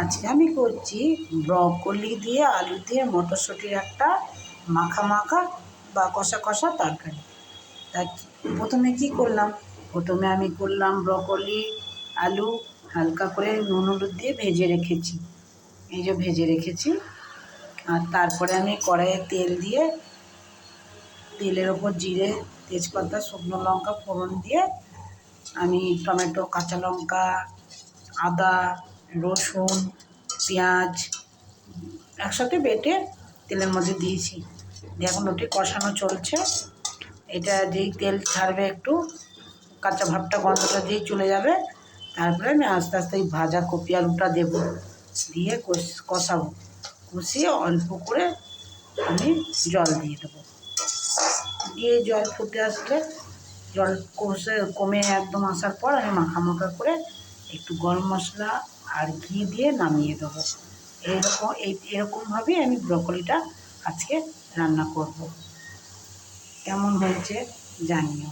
আজকে আমি করছি ব্রকলি দিয়ে আলু দিয়ে মটরশুঁটির একটা মাখা মাখা বা কষা কষা তরকারি। তা প্রথমে কী করলাম, প্রথমে আমি করলাম ব্রকলি আলু হালকা করে নুন হলুদ দিয়ে ভেজে রেখেছি, এই যে ভেজে রেখেছি। আর তারপরে আমি কড়াইয়ে তেল দিয়ে তেলের ওপর জিরে তেজপাতা শুকনো লঙ্কা ফোড়ন দিয়ে আমি টমেটো কাঁচা লঙ্কা আদা রসুন পেঁয়াজ একসাথে বেটে তেলের মধ্যে দিয়েছি। দিয়ে এখন ওটি কষানো চলছে। এটা যেই তেল ছাড়বে একটু কাঁচা ভাবটা গন্ধটা যেই চলে যাবে, তারপরে আমি আস্তে আস্তে এই ভাজা কপি আলুটা দেবো, দিয়ে কষাবো। কষিয়ে অল্প করে আমি জল দিয়ে দেবো। দিয়ে জল ফুটে আসলে জল কমে একদম আসার পর আমি মাখা মাখা করে একটু গরম মশলা আর ঘি দিয়ে নামিয়ে দেবো। এরকমভাবেই আমি ব্রকলিটা আজকে রান্না করব। কেমন হয়েছে জানিও।